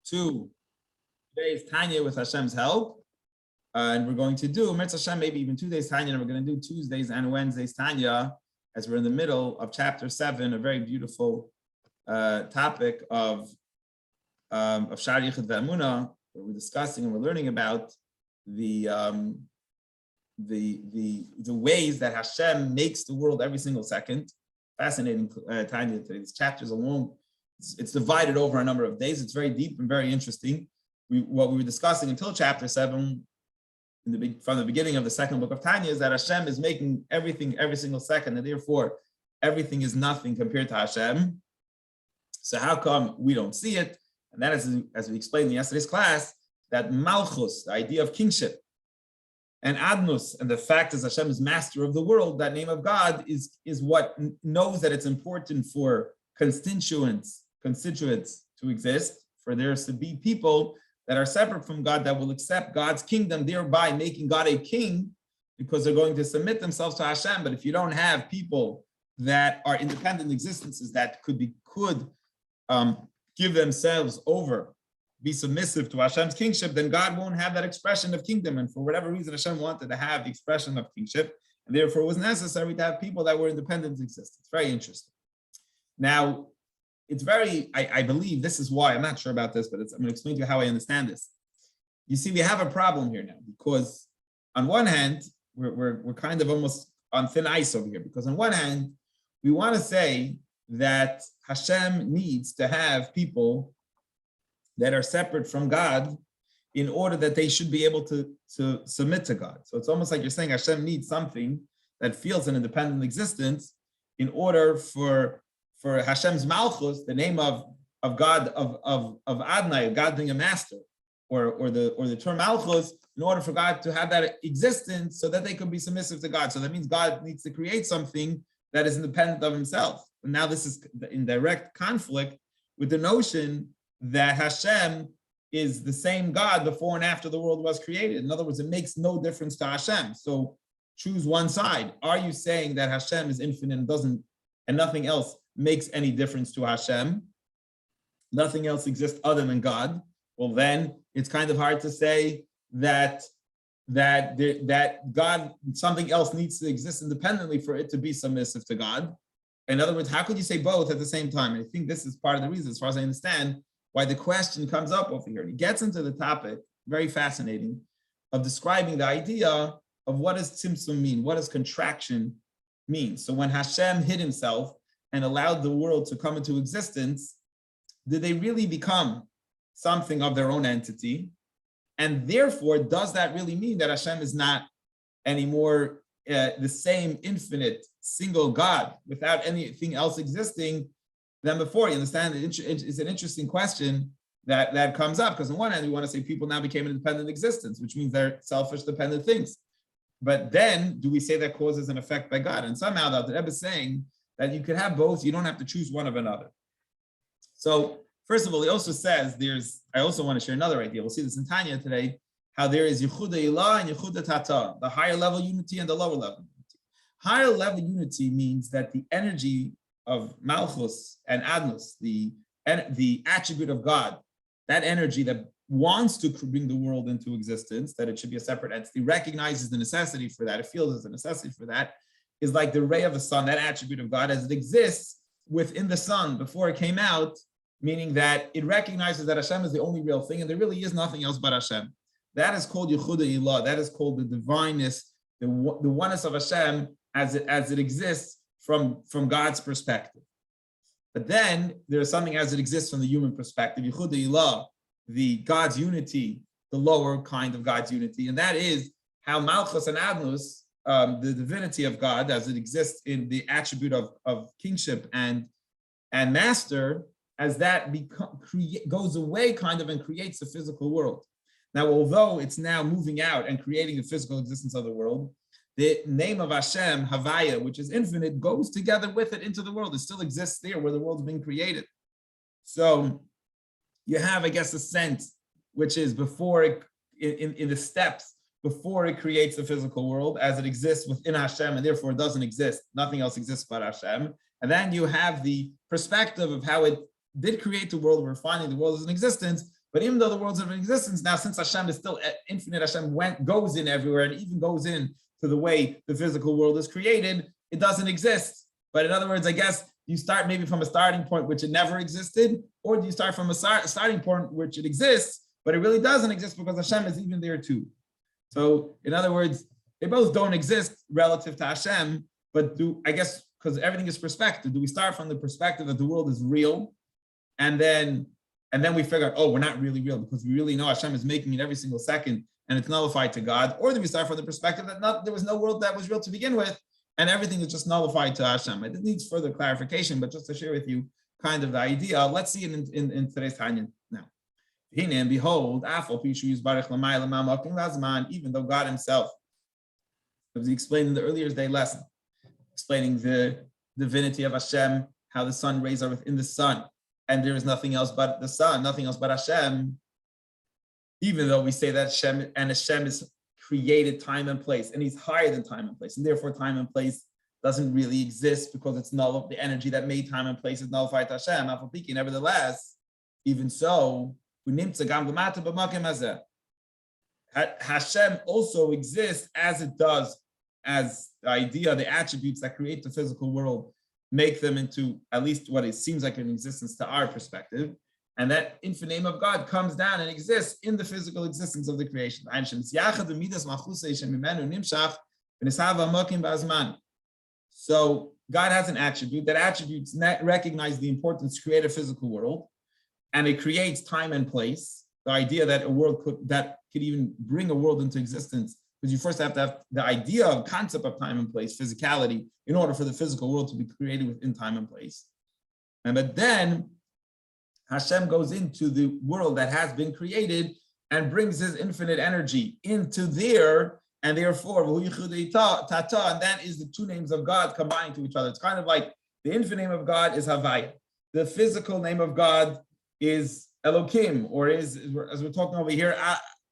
to today's Tanya with Hashem's help. And we're going to do, Mirz Hashem, maybe even 2 days Tanya, and we're going to do Tuesdays and Wednesdays Tanya, as we're in the middle of chapter 7, a very beautiful topic of Sha'ar Yichud Ve'emunah, where we're discussing and we're learning about the ways that Hashem makes the world every single second. Fascinating Tanya today. This chapter is long. It's divided over a number of days. It's very deep and very interesting. What we were discussing until chapter 7, from the beginning of the second book of Tanya, is that Hashem is making everything every single second, and therefore everything is nothing compared to Hashem. So how come we don't see it? And that is, as we explained in yesterday's class, that Malchus, the idea of kingship, and Adnus, and the fact that Hashem is master of the world, that name of God is what knows that it's important for constituents to exist, for there to be people that are separate from God that will accept God's kingdom, thereby making God a king, because they're going to submit themselves to Hashem. But if you don't have people that are independent existences that could give themselves over, be submissive to Hashem's kingship, then God won't have that expression of kingdom. And for whatever reason, Hashem wanted to have the expression of kingship, and therefore it was necessary to have people that were independent existence. Very interesting. Now, it's very, I believe this is why, I'm not sure about this, but I'm going to explain to you how I understand this. You see, we have a problem here now, because on one hand, we're kind of almost on thin ice over here, because on one hand, we want to say that Hashem needs to have people that are separate from God in order that they should be able to submit to God. So it's almost like you're saying Hashem needs something that feels an independent existence in order for Hashem's Malchus, the name of God, of Adonai, God being a master, or the term Malchus, in order for God to have that existence so that they could be submissive to God. So that means God needs to create something that is independent of himself. And now this is in direct conflict with the notion that Hashem is the same God before and after the world was created. In other words, it makes no difference to Hashem. So choose one side. Are you saying that Hashem is infinite and nothing else makes any difference to Hashem? Nothing else exists other than God? Well, then it's kind of hard to say that God, something else needs to exist independently for it to be submissive to God. In other words, how could you say both at the same time? And I think this is part of the reason, as far as I understand, why the question comes up over here. And he gets into the topic, very fascinating, of describing the idea of what does tzimtzum mean, what does contraction mean. So when Hashem hid himself and allowed the world to come into existence, did they really become something of their own entity? And therefore, does that really mean that Hashem is not anymore the same infinite single God without anything else existing than before? You understand? It's an interesting question that comes up, because on one hand, we want to say people now became an independent existence, which means they're selfish, dependent things. But then, do we say that causes an effect by God? And somehow the Rebbe is saying that you could have both, you don't have to choose one of another. So, first of all, he also says I also want to share another idea. We'll see this in Tanya today, how there is Yechuda Ilah and Yechuda Tata, the higher level unity and the lower level unity. Higher level unity means that the energy of Malchus and Adnus, the attribute of God, that energy that wants to bring the world into existence, that it should be a separate entity, recognizes the necessity for that, it feels there's a necessity for that, is like the ray of the sun, that attribute of God as it exists within the sun before it came out, meaning that it recognizes that Hashem is the only real thing and there really is nothing else but Hashem. That is called Yechuda Ilah. That is called the divineness, the oneness of Hashem as it exists from God's perspective. But then there's something as it exists from the human perspective, Yechuda Ilah, the God's unity, the lower kind of God's unity, and that is how Malchus and Adnus, the divinity of God as it exists in the attribute of kingship and master, as that goes away kind of and creates a physical world. Now, although it's now moving out and creating the physical existence of the world, the name of Hashem, Havaya, which is infinite, goes together with it into the world. It still exists there where the world's being created. So you have, I guess, a sense, which is before it, in the steps, before it creates the physical world, as it exists within Hashem, and therefore it doesn't exist. Nothing else exists but Hashem. And then you have the perspective of how it did create the world. We're finding the world is in existence, But even though the worlds are in existence now, since Hashem is still infinite, Hashem goes in everywhere and even goes in to the way the physical world is created, it doesn't exist. But in other words, I guess you start maybe from a starting point which it never existed, or do you start from a starting point which it exists, but it really doesn't exist because Hashem is even there too. So in other words, they both don't exist relative to Hashem, but I guess because everything is perspective, do we start from the perspective that the world is real, and then we figure out, oh, we're not really real because we really know Hashem is making it every single second and it's nullified to God, or do we start from the perspective that there was no world that was real to begin with and everything is just nullified to Hashem? It needs further clarification, but just to share with you kind of the idea, let's see it in today's Tanya now. And behold, even though God himself, as he explained in the earlier day lesson, explaining the divinity of Hashem, how the sun rays are within the sun, and there is nothing else but the sun, nothing else but Hashem, even though we say that Hashem is created time and place, and he's higher than time and place, and therefore time and place doesn't really exist because it's null. The energy that made time and place is nullified to Hashem. Nevertheless, even so, Hashem also exists as it does, as the idea, the attributes that create the physical world make them into at least what it seems like an existence to our perspective. And that infinite name of God comes down and exists in the physical existence of the creation. So God has an attribute. That attributes recognize the importance to create a physical world, and it creates time and place. The idea that a world could even bring a world into existence, because you first have to have the idea of concept of time and place, physicality, in order for the physical world to be created within time and place. But then Hashem goes into the world that has been created and brings his infinite energy into there, and therefore, and that is the two names of God combined to each other. It's kind of like the infinite name of God is Havaya. The physical name of God is Elokim, or is, as we're talking over here,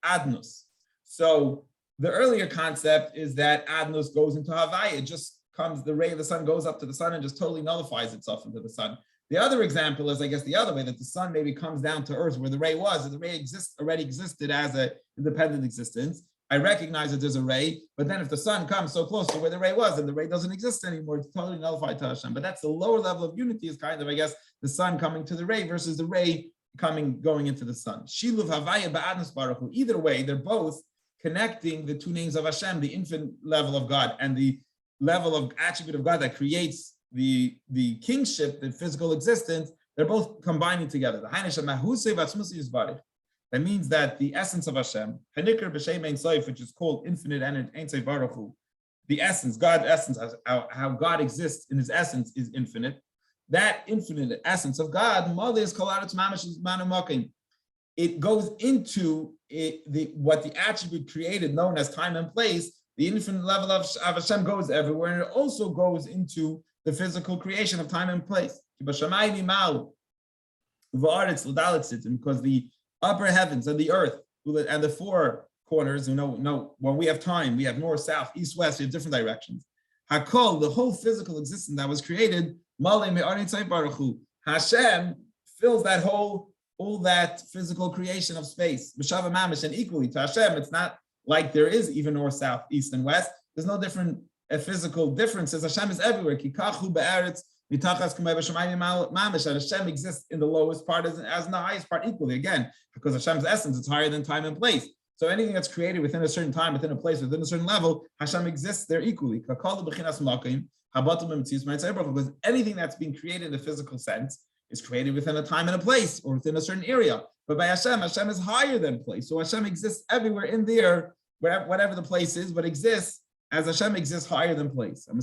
Adnos. So the earlier concept is that Adnos goes into Havaya. It just comes, the ray of the sun goes up to the sun and just totally nullifies itself into the sun. The other example is, I guess, the other way, that the sun maybe comes down to earth where the ray was, and the ray already existed as an independent existence. I recognize that there's a ray, but then if the sun comes so close to where the ray was, and the ray doesn't exist anymore, it's totally nullified to Hashem. But that's the lower level of unity, is kind of, I guess, the sun coming to the ray versus the ray going into the sun. Shiluv Havaya ba'adnos baruch hu. Either way, they're both connecting the two names of Hashem, the infinite level of God and the level of attribute of God that creates the kingship, the physical existence. They're both combining together. That means that the essence of Hashem, which is called infinite energy, the essence, God's essence, how God exists in his essence is infinite. That infinite essence of God, it goes into what the attribute created, known as time and place. The infinite level of Hashem goes everywhere, and it also goes into the physical creation of time and place. Because the upper heavens and the earth and the four corners, when we have time, we have north, south, east, west, we have different directions. Hakol, the whole physical existence that was created, Hashem fills that all that physical creation of space. And equally to Hashem, it's not like there is even north, south, east, and west. There's no different physical differences. Hashem is everywhere. And Hashem exists in the lowest part as in the highest part equally. Again, because Hashem's essence is higher than time and place. So anything that's created within a certain time, within a place, within a certain level, Hashem exists there equally. Because anything that's being created in the physical sense is created within a time and a place, or within a certain area. But by Hashem, Hashem is higher than place. So Hashem exists everywhere in there, whatever the place is, but exists as Hashem exists higher than place. And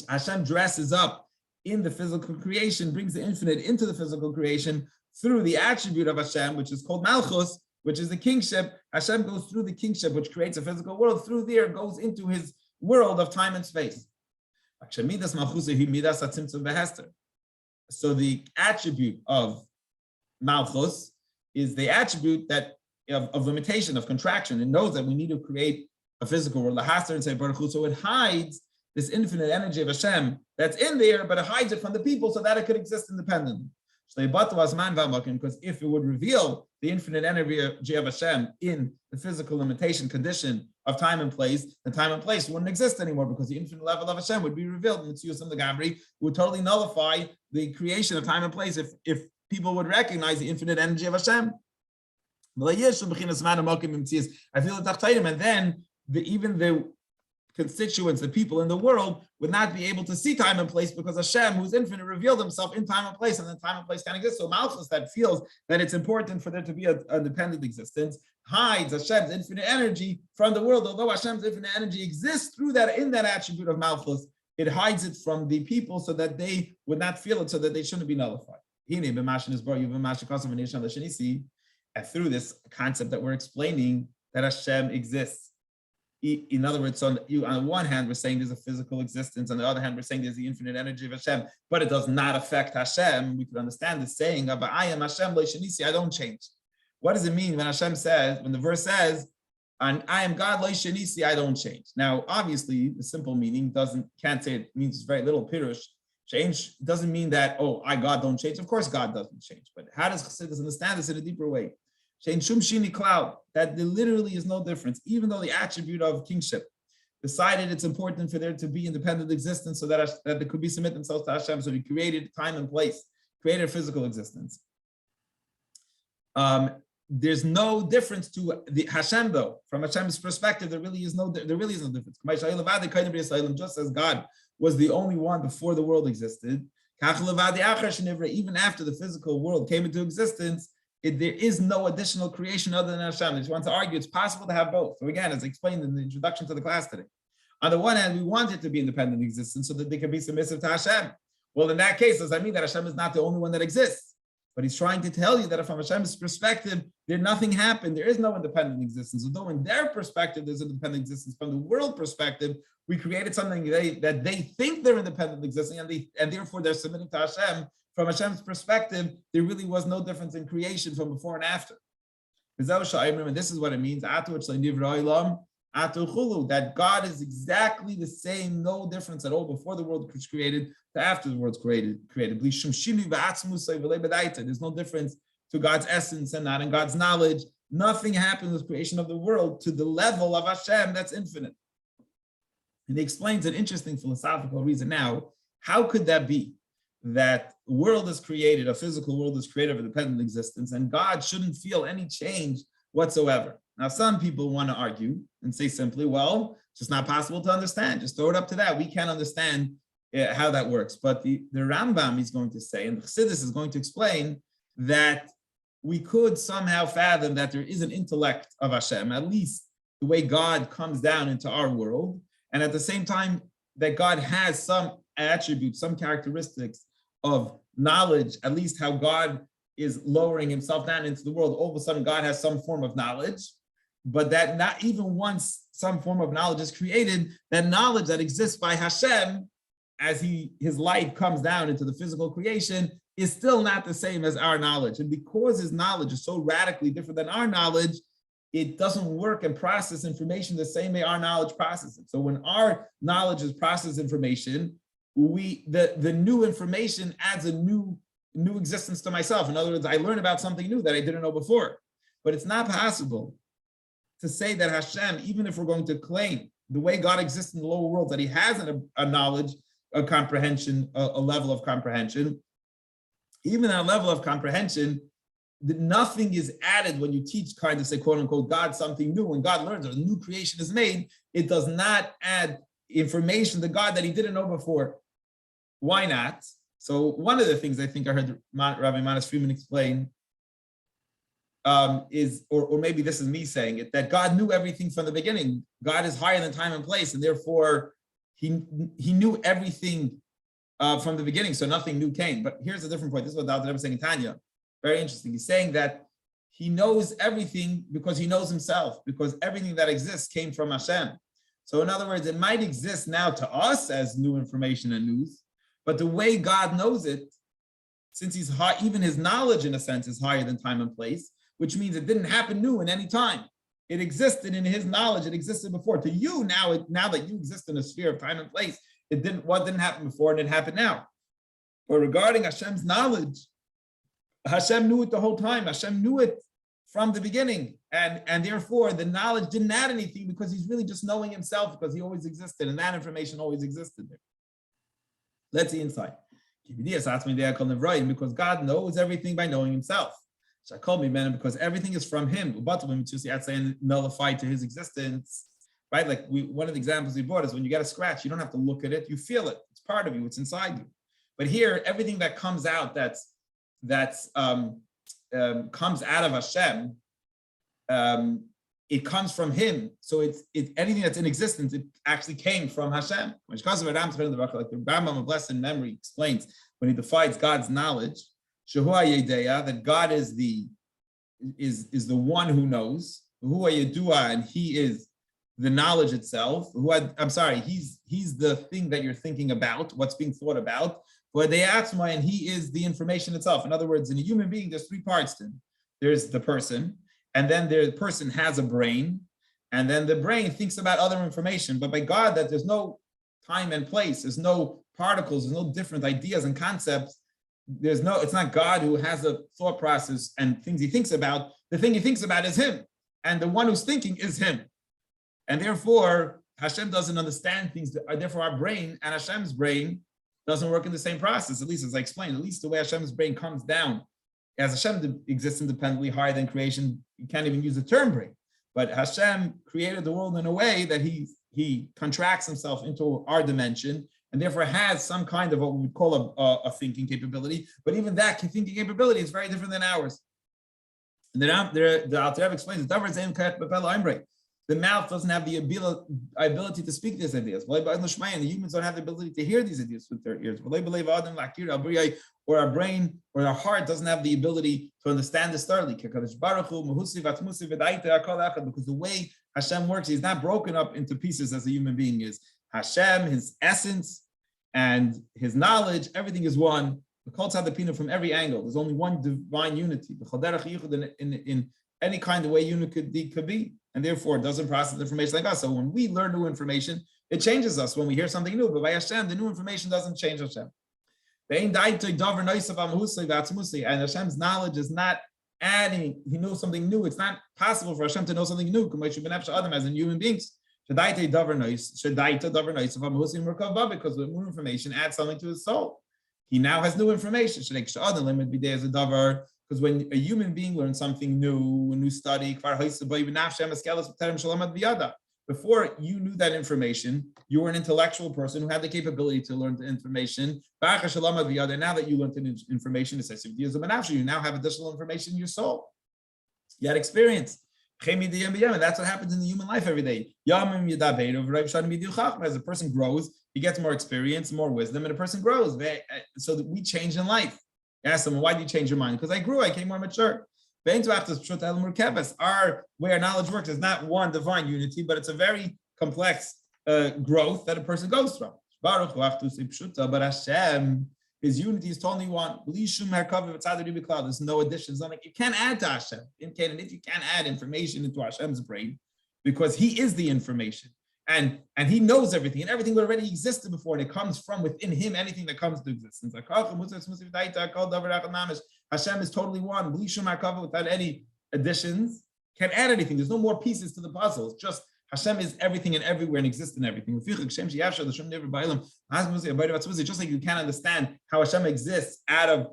Hashem dresses up in the physical creation, brings the infinite into the physical creation through the attribute of Hashem, which is called Malchus, which is the kingship. Hashem goes through the kingship, which creates a physical world. Through there, goes into his world of time and space. So the attribute of Malchus is the attribute that of limitation, of contraction. It knows that we need to create a physical world, so it hides this infinite energy of Hashem that's in there, but it hides it from the people so that it could exist independently. Because if it would reveal the infinite energy of Hashem in the physical limitation condition of time and place, the time and place wouldn't exist anymore because the infinite level of Hashem would be revealed in Metzius and the Gabri, would totally nullify the creation of time and place if people would recognize the infinite energy of Hashem. I feel and then even the constituents, the people in the world, would not be able to see time and place because Hashem, who's infinite, revealed himself in time and place, and then time and place can exist. So Malchus, that feels that it's important for there to be a dependent existence, hides Hashem's infinite energy from the world. Although Hashem's infinite energy exists through that, in that attribute of Malchus, it hides it from the people so that they would not feel it, so that they shouldn't be nullified. And through this concept that we're explaining, that Hashem exists. In other words, on the one hand, we're saying there's a physical existence. On the other hand, we're saying there's the infinite energy of Hashem, but it does not affect Hashem. We could understand the saying of I am Hashem, I don't change. What does it mean when Hashem says, when the verse says, and I am God, I don't change? Now, obviously, the simple meaning can't say it means very little pirush. Change doesn't mean that, God don't change. Of course, God doesn't change. But how does Chassidus understand this in a deeper way? That there literally is no difference, even though the attribute of kingship decided it's important for there to be independent existence so that they could be submit themselves to Hashem. So he created time and place, created a physical existence. There's no difference to the Hashem, though. From Hashem's perspective, there really is no difference. Just as God was the only one before the world existed, even after the physical world came into existence, there is no additional creation other than Hashem. I just want to argue it's possible to have both. So again, as explained in the introduction to the class today, on the one hand, we want it to be independent existence so that they can be submissive to Hashem. Well, in that case, does that mean that Hashem is not the only one that exists? But he's trying to tell you that from Hashem's perspective, nothing happened. There is no independent existence. Although in their perspective, there's independent existence. From the world perspective, we created something that they think they're independent existing, and therefore they're submitting to Hashem. From Hashem's perspective, there really was no difference in creation from before and after. And this is what it means, that God is exactly the same, no difference at all before the world was created to after the world's created. There's no difference to God's essence and not in God's knowledge. Nothing happened with creation of the world to the level of Hashem that's infinite. And he explains an interesting philosophical reason now. How could that be? That world is created, a physical world is created of independent existence, and God shouldn't feel any change whatsoever. Now, some people want to argue and say simply, well, it's just not possible to understand. Just throw it up to that. We can't understand how that works. But the Rambam is going to say, and the Chassidus is going to explain, that we could somehow fathom that there is an intellect of Hashem, at least the way God comes down into our world, and at the same time that God has some attributes, some characteristics of knowledge, at least how God is lowering himself down into the world. All of a sudden, God has some form of knowledge, but that not even once some form of knowledge is created, that knowledge that exists by Hashem, as his light comes down into the physical creation, is still not the same as our knowledge. And because his knowledge is so radically different than our knowledge, it doesn't work and process information the same way our knowledge processes it. So when our knowledge is processed information, the new information adds a new existence to myself. In other words, I learn about something new that I didn't know before. But it's not possible to say that Hashem, even if we're going to claim the way God exists in the lower world, that he has a knowledge, a comprehension, a level of comprehension, even at a level of comprehension, nothing is added when you teach, kind of say, quote unquote, God something new. When God learns or a new creation is made, it does not add information to God that he didn't know before. Why not? So one of the things I think I heard Rabbi Manas Friedman explain is, or maybe this is me saying it, that God knew everything from the beginning. God is higher than time and place, and therefore he knew everything from the beginning, so nothing new came. But here's a different point. This is what Dr. Rebbe is saying in Tanya. Very interesting. He's saying that he knows everything because he knows himself, because everything that exists came from Hashem. So in other words, it might exist now to us as new information and news, but the way God knows it, since he's high, even his knowledge in a sense is higher than time and place, which means it didn't happen new in any time. it existed in his knowledge. It existed before. To you now, now that you exist in a sphere of time and place, what didn't happen before and it happened now. But regarding Hashem's knowledge, Hashem knew it the whole time. Hashem knew it from the beginning. And therefore, the knowledge didn't add anything because he's really just knowing himself because he always existed and that information always existed there. Let's see inside. Because God knows everything by knowing himself. Because everything is from him and nullified to his existence. Right? Like one of the examples we brought is when you get a scratch, you don't have to look at it, you feel it. It's part of you, it's inside you. But here, everything that comes out comes out of Hashem, it comes from him. So it's anything that's in existence, it actually came from Hashem. Like the Rambam of blessed memory explains when he defines God's knowledge, that God is the one who knows, and he is the knowledge itself. He's the thing that you're thinking about, what's being thought about. And he is the information itself. In other words, in a human being, there's three parts to him. There's the person, and then the person has a brain, and then the brain thinks about other information. But by God, that there's no time and place, there's no particles, there's no different ideas and concepts. It's not God who has a thought process and things he thinks about. The thing he thinks about is him, and the one who's thinking is him. And therefore, Hashem doesn't understand things. Therefore, our brain and Hashem's brain doesn't work in the same process, at least as I explained. At least the way Hashem's brain comes down, as Hashem exists independently, higher than creation, you can't even use the term brain. But Hashem created the world in a way that he contracts himself into our dimension, and therefore has some kind of what we would call a thinking capability. But even that thinking capability is very different than ours. And the Alter Rebbe explains, the mouth doesn't have the ability to speak these ideas. The humans don't have the ability to hear these ideas with their ears. Or our brain or our heart doesn't have the ability to understand this thoroughly. Because the way Hashem works, he's not broken up into pieces as a human being is. Hashem, his essence and his knowledge, everything is one. The Kol Tzaddik from every angle. There's only one divine unity. In any kind of way unity could be. And therefore it doesn't process information like us. So when we learn new information, it changes us when we hear something new. But by Hashem, the new information doesn't change Hashem. And Hashem's knowledge is not adding, he knows something new. It's not possible for Hashem to know something new, as in human beings. Because the new information adds something to his soul. He now has new information. Because when a human being learns something new, a new study, before you knew that information, you were an intellectual person who had the capability to learn the information. Now that you learned the information, you now have additional information in your soul. You had experience. And that's what happens in the human life every day. As a person grows, he gets more experience, more wisdom, and a person grows. So that we change in life. Ask them, why did you change your mind? Because I grew, I became more mature. Our way our knowledge works is not one divine unity, but it's a very complex growth that a person goes through. But Hashem, his unity is totally one. There's no additions. You can't add to Hashem. You can't add information into Hashem's brain because he is the information. And he knows everything, and everything already existed before, and it comes from within him, anything that comes to existence. Hashem is totally one, without any additions, can't add anything. There's no more pieces to the puzzle. It's just Hashem is everything and everywhere and exists in everything. Just like you can't understand how Hashem exists out of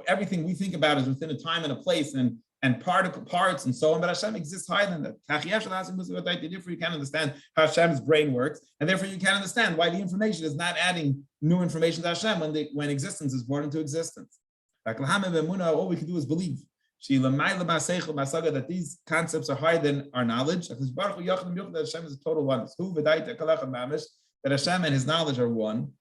everything we think about is within a time and a place and particle parts and so on, but Hashem exists higher than that. Therefore, you can't understand how Hashem's brain works, and therefore you can't understand why the information is not adding new information to Hashem when existence is brought into existence. All we can do is believe that these concepts are higher than our knowledge. That Hashem is a total oneness. That Hashem and his knowledge are one.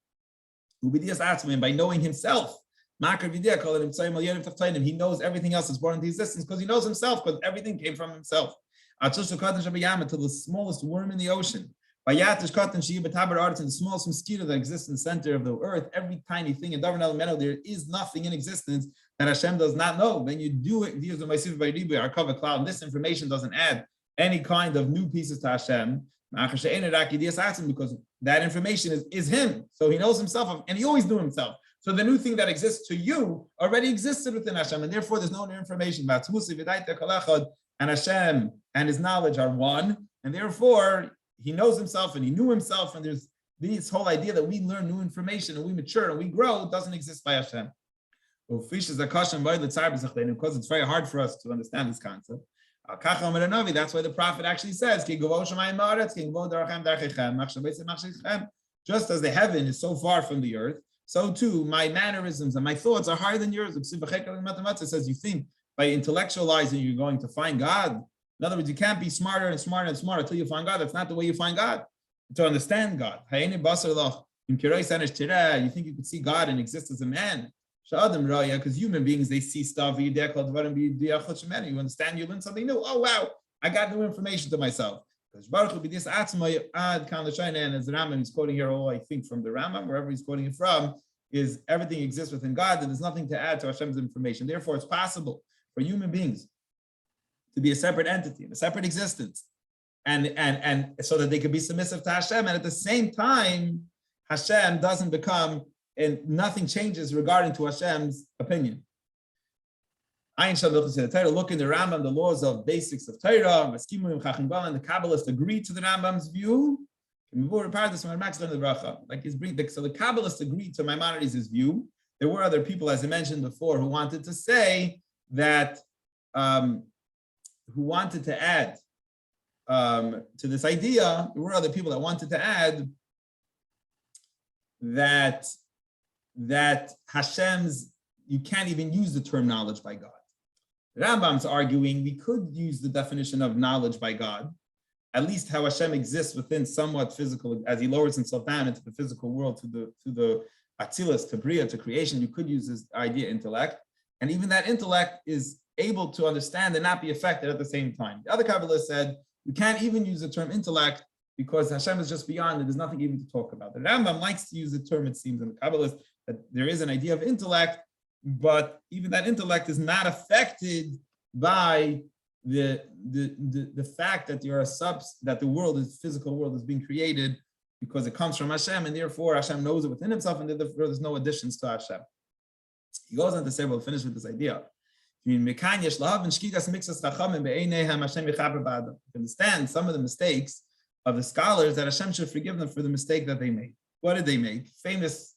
And by knowing himself, he knows everything else is born into existence because he knows himself, because everything came from himself. Until the smallest worm in the ocean. The smallest mosquito that exists in the center of the earth, every tiny thing in there is nothing in existence that Hashem does not know. When you do it, and this information doesn't add any kind of new pieces to Hashem, because that information is him. So he knows himself, and he always knew himself. So the new thing that exists to you already existed within Hashem, and therefore there's no new information. And Hashem and his knowledge are one, and therefore he knows himself and he knew himself, and there's this whole idea that we learn new information and we mature and we grow doesn't exist by Hashem. Because it's very hard for us to understand this concept. That's why the prophet actually says, just as the heaven is so far from the earth, so too my mannerisms and my thoughts are higher than yours. It says you think by intellectualizing you're going to find God. In other words, you can't be smarter and smarter and smarter until you find God. That's not the way you find God. To understand God. You think you could see God and exist as a man. Because human beings, they see stuff. You understand, you learn something new. Oh, wow, I got new information to myself. Because Baruch Hu b'dis atzma ad kan l'shayna, and as the Rambam is quoting here, all I think from the Rambam, wherever he's quoting it from, is everything exists within God, and there's nothing to add to Hashem's information. Therefore, it's possible for human beings to be a separate entity, a separate existence, and so that they could be submissive to Hashem, and at the same time, Hashem doesn't become, and nothing changes regarding to Hashem's opinion. Look in the Rambam, the laws of basics of Torah, and the Kabbalists agree to the Rambam's view. Like so the Kabbalists agreed to Maimonides' view. There were other people, as I mentioned before, who wanted to say that, who wanted to add to this idea. There were other people that wanted to add that Hashem's, you can't even use the term knowledge by God. The Rambam's arguing we could use the definition of knowledge by God, at least how Hashem exists within somewhat physical, as he lowers himself down into the physical world, to the Atzilus, to Bria, to creation. You could use this idea intellect, and even that intellect is able to understand and not be affected at the same time. The other Kabbalists said you can't even use the term intellect because Hashem is just beyond it. There's nothing even to talk about. The Rambam likes to use the term, it seems, in the Kabbalists, that there is an idea of intellect, but even that intellect is not affected by the fact that you're that the world is physical world is being created because it comes from Hashem, and therefore Hashem knows it within himself, and therefore there's no additions to Hashem. He goes on to say, we'll finish with this idea. Understand some of the mistakes of the scholars, that Hashem should forgive them for the mistake that they made. What did they make? Famous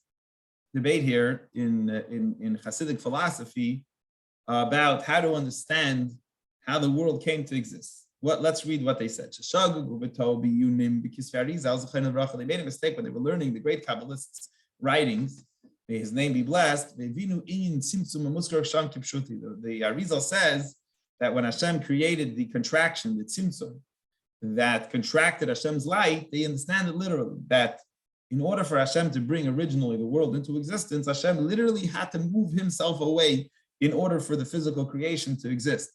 debate here in Hasidic philosophy about how to understand how the world came to exist. Let's read what they said. They made a mistake when they were learning the great Kabbalists' writings. May his name be blessed. The Arizal says that when Hashem created the contraction, the tzimtzum, that contracted Hashem's light, they understand it literally, that in order for Hashem to bring originally the world into existence, Hashem literally had to move himself away in order for the physical creation to exist.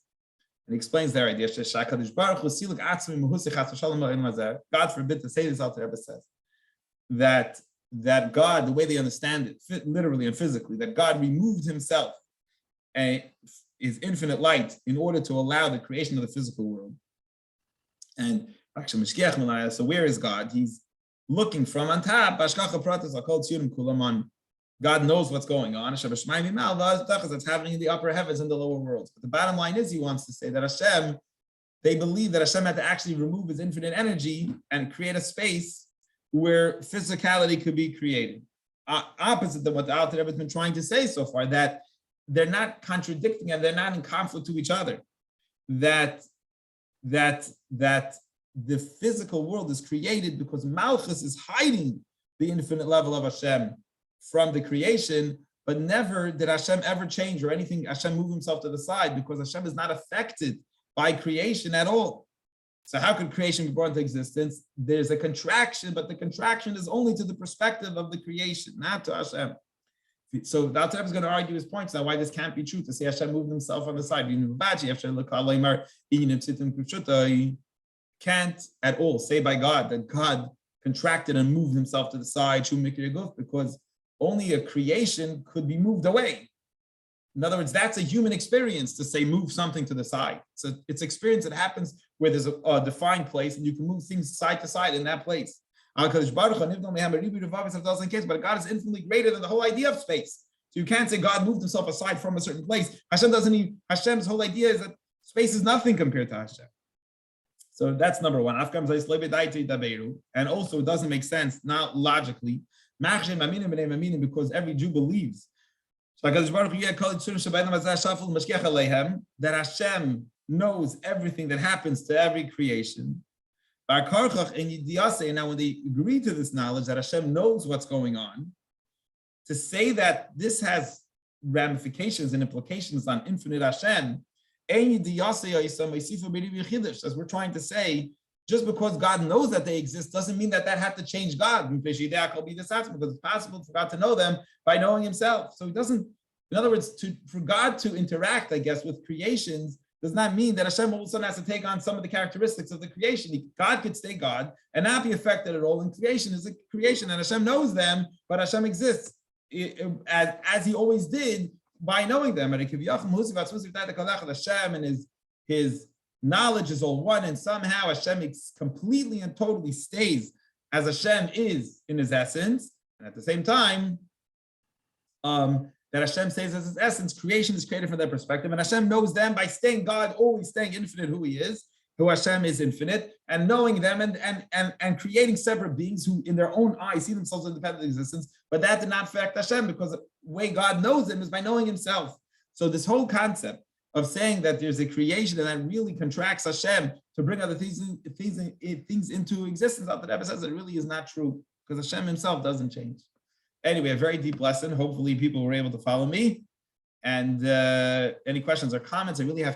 And he explains their idea. God forbid to say this, Alter Rebbe says, that God, the way they understand it, literally and physically, that God removed himself, his infinite light, in order to allow the creation of the physical world. And so where is God? He's looking from on top. God knows what's going on. That's happening in the upper heavens and the lower worlds. But the bottom line is, he wants to say that Hashem, they believe that Hashem had to actually remove his infinite energy and create a space where physicality could be created. Opposite of what the Alter Rebbe has been trying to say so far, that they're not contradicting and they're not in conflict to each other. That the physical world is created because Malchus is hiding the infinite level of Hashem from the creation, but never did Hashem ever change or anything. Hashem move himself to the side because Hashem is not affected by creation at all. So how could creation be brought into existence? There's a contraction, but the contraction is only to the perspective of the creation, not to Hashem. So the Alter Rebbe is going to argue his points now why this can't be true, to say Hashem moved himself on the side. Can't at all say by God that God contracted and moved himself to the side, because only a creation could be moved away. In other words, that's a human experience to say move something to the side. So it's experience that happens where there's a defined place and you can move things side to side in that place. But God is infinitely greater than the whole idea of space. So you can't say God moved himself aside from a certain place. Hashem's whole idea is that space is nothing compared to Hashem. So that's number one. And also it doesn't make sense, not logically, because every Jew believes that Hashem knows everything that happens to every creation. And now when they agree to this knowledge that Hashem knows what's going on, to say that this has ramifications and implications on infinite Hashem, as we're trying to say, just because God knows that they exist doesn't mean that had to change God, because it's possible for God to know them by knowing himself. So he doesn't, in other words, for God to interact, I guess, with creations does not mean that Hashem all of a sudden has to take on some of the characteristics of the creation. God could stay God and not be affected at all. And creation is a creation, and Hashem knows them, but Hashem exists as he always did by knowing them. And Hashem and his knowledge is all one, and somehow Hashem completely and totally stays as Hashem is in his essence, and at the same time, that Hashem stays as his essence. Creation is created from that perspective, and Hashem knows them by staying God, always staying infinite, who he is, who Hashem is infinite, and knowing them and creating separate beings who, in their own eyes, see themselves in independent existence. But that did not affect Hashem, because the way God knows them is by knowing himself. So this whole concept of saying that there's a creation and that really contracts Hashem to bring other things into existence, Alter Rebbe says it really is not true, because Hashem himself doesn't change. Anyway, a very deep lesson. Hopefully people were able to follow me. And any questions or comments, I really have to